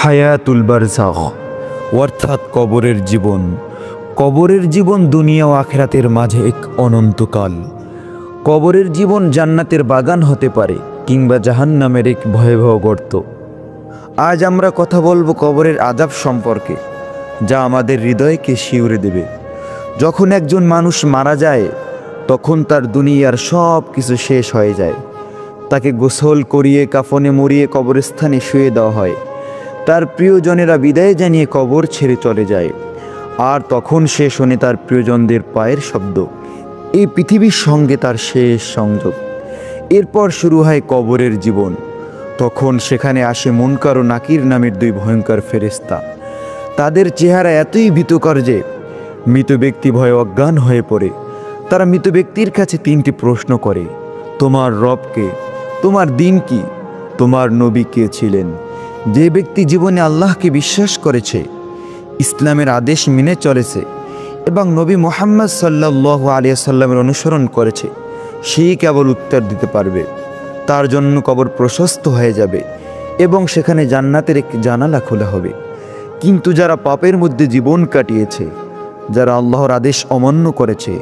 হায়াতুল বারজাখ অর্থাৎ কবরের জীবন। কবরের জীবন দুনিয়া ও আখিরাতের মাঝে এক অনন্তকাল। কবরের জীবন জান্নাতের বাগান হতে পারে কিংবা জাহান্নামের এক ভয়াবহ গর্ত। আজ আমরা কথা বলবো কবরের আযাব সম্পর্কে, যা আমাদের হৃদয়কে শিউরে দেবে। যখন একজন মানুষ মারা যায় তখন তার দুনিয়ার সব কিছু শেষ হয়ে যায়। তাকে গোসল করিয়ে কাফনে মুড়িয়ে কবরস্থানে শুয়ে দেওয়া হয়। তার প্রিয়জনেরা বিদায় জানিয়ে কবর ছেড়ে চলে যায়, আর তখন সে শোনে তার প্রিয়জনদের পায়ের শব্দ। এই পৃথিবীর সঙ্গে তার শেষ সংযোগ। এরপর শুরু হয় কবরের জীবন। তখন সেখানে আসে মুনকার ও নাকির নামের দুই ভয়ঙ্কর ফেরেশতা। তাদের চেহারা এতই ভীতিকর যে মৃত ব্যক্তি ভয়ে অজ্ঞান হয়ে পড়ে। তারা মৃত ব্যক্তির কাছে তিনটি প্রশ্ন করে: তোমার রব কে? তোমার দিন কি? তোমার নবী কে ছিলেন? যে ব্যক্তি জীবনে আল্লাহকে বিশ্বাস করেছে, ইসলামের আদেশ মেনে চলেছে এবং নবী মুহাম্মদ সাল্লাল্লাহু আলাইহি ওয়াসাল্লামের অনুসরণ করেছে, সেই কেবল উত্তর দিতে পারবে। তার জন্য কবর প্রশস্ত হয়ে যাবে এবং সেখানে জান্নাতের এক জানালা খোলা হবে। কিন্তু যারা পাপের মধ্যে জীবন কাটিয়েছে, যারা আল্লাহর আদেশ অমান্য করেছে,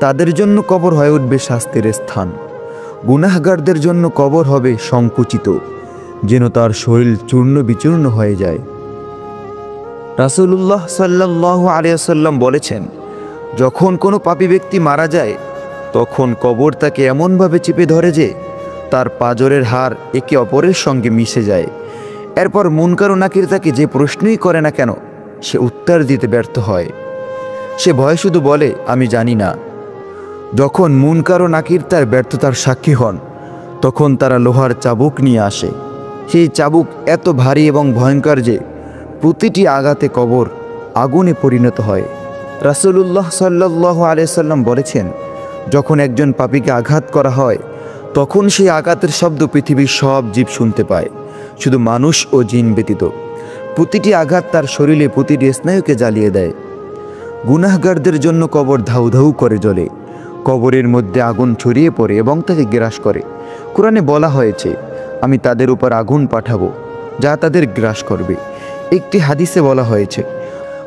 তাদের জন্য কবর হয়ে উঠবে শাস্তির স্থান। গুনাহগারদের জন্য কবর হবে সংকুচিত, যেন তার শরীর চূর্ণ বিচূর্ণ হয়ে যায়। রাসূলুল্লাহ সাল্লাল্লাহু আলাইহি ওয়াসাল্লাম বলেছেন, যখন কোনো পাপী ব্যক্তি মারা যায় তখন কবর তাকে এমনভাবে চেপে ধরে যে তার পাঁজরের হাড় একে অপরের সঙ্গে মিশে যায়। এরপর মুনকার ও নাকির তাকে যে প্রশ্নই করে না কেন, সে উত্তর দিতে ব্যর্থ হয়। সে ভয়ে শুধু বলে, আমি জানি না। যখন মুনকার ও নাকির তার ব্যর্থতার সাক্ষী হন, তখন তারা লোহার চাবুক নিয়ে আসে। সেই চাবুক এত ভারী এবং ভয়ঙ্কর যে প্রতিটি আঘাতে কবর আগুনে পরিণত হয়। রাসূলুল্লাহ সাল্লাল্লাহু আলাইহি সাল্লাম বলেছেন, যখন একজন পাপীকে আঘাত করা হয় তখন সেই আঘাতের শব্দ পৃথিবীর সব জীব শুনতে পায়, শুধু মানুষ ও জিন ব্যতীত। প্রতিটি আঘাত তার শরীরে প্রতিটি স্নায়ুকে জ্বালিয়ে দেয়। গুনাহগারদের জন্য কবর ধাউ ধাউ করে জ্বলে। কবরের মধ্যে আগুন ছড়িয়ে পড়ে এবং তাকে গ্রাস করে। কোরআনে বলা হয়েছে, আমি তাদের উপর আগুন পাঠাবো যা তাদের গ্রাস করবে। একটি হাদিসে বলা হয়েছে,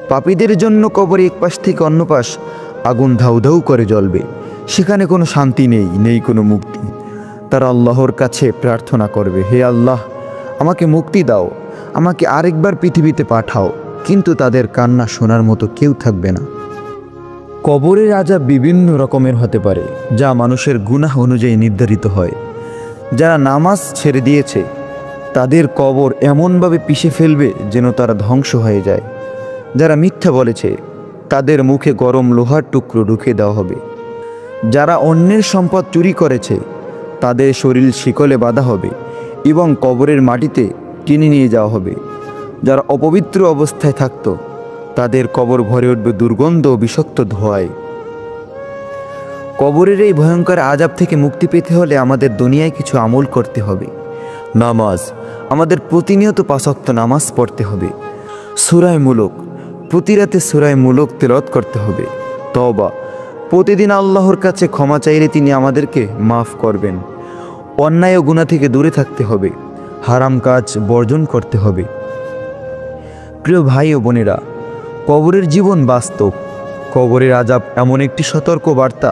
পাপীদের জন্য কবরে এক পাশ থেকে অন্য পাশ আগুন ধাউ ধাউ করে জ্বলবে। সেখানে কোনো শান্তি নেই, নেই কোনো মুক্তি। তারা আল্লাহর কাছে প্রার্থনা করবে, হে আল্লাহ, আমাকে মুক্তি দাও, আমাকে আরেকবার পৃথিবীতে পাঠাও। কিন্তু তাদের কান্না শোনার মতো কেউ থাকবে না। কবরের আযাব বিভিন্ন রকমের হতে পারে, যা মানুষের গুনাহ অনুযায়ী নির্ধারিত হয়। যারা নামাজ ছেড়ে দিয়েছে তাদের কবর এমনভাবে পিষে ফেলবে যেন তারা ধ্বংস হয়ে যায়। যারা মিথ্যা বলেছে তাদের মুখে গরম লোহার টুকরো ঢুকিয়ে দেওয়া হবে। যারা অন্যের সম্পদ চুরি করেছে তাদের শরীর শিকলে বাঁধা হবে এবং কবরের মাটিতে টেনে নিয়ে যাওয়া হবে। যারা অপবিত্র অবস্থায় থাকত তাদের কবর ভরে উঠবে দুর্গন্ধ ও বিষাক্ত ধোঁয়ায়। কবরের এই ভয়ঙ্কর আযাব থেকে মুক্তি পেতে হলে আমাদের দুনিয়ায় কিছু আমল করতে হবে। নামাজ, আমাদের প্রতিনিয়ত 5 ওয়াক্ত নামাজ পড়তে হবে। সূরা মুলক, প্রতি রাতে সূরা মুলক তেলাওয়াত করতে হবে। তওবা, প্রতিদিন আল্লাহর কাছে ক্ষমা চাইলে তিনি আমাদেরকে মাফ করবেন। অন্যায় ও গুনাহ থেকে দূরে থাকতে হবে। হারাম কাজ বর্জন করতে হবে। প্রিয় ভাই ও বোনেরা, কবরের জীবন বাস্তব। কবরের আযাব এমন একটি সতর্ক বার্তা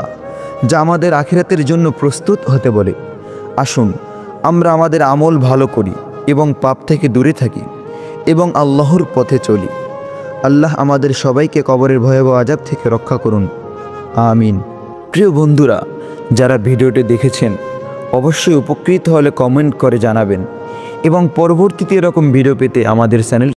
যা আমাদের আখিরাতের জন্য প্রস্তুত হতে বলে। আসুন আমরা আমাদের আমল ভালো করি এবং পাপ থেকে দূরে থাকি এবং আল্লাহর পথে চলি। আল্লাহ আমাদের সবাইকে কবরের ভয়াবহ আযাব থেকে রক্ষা করুন, আমিন। প্রিয় বন্ধুরা, যারা ভিডিওটি দেখেছেন অবশ্যই উপকৃত হলে কমেন্ট করে জানাবেন এবং পরবর্তীতে এরকম ভিডিও পেতে আমাদের চ্যানেল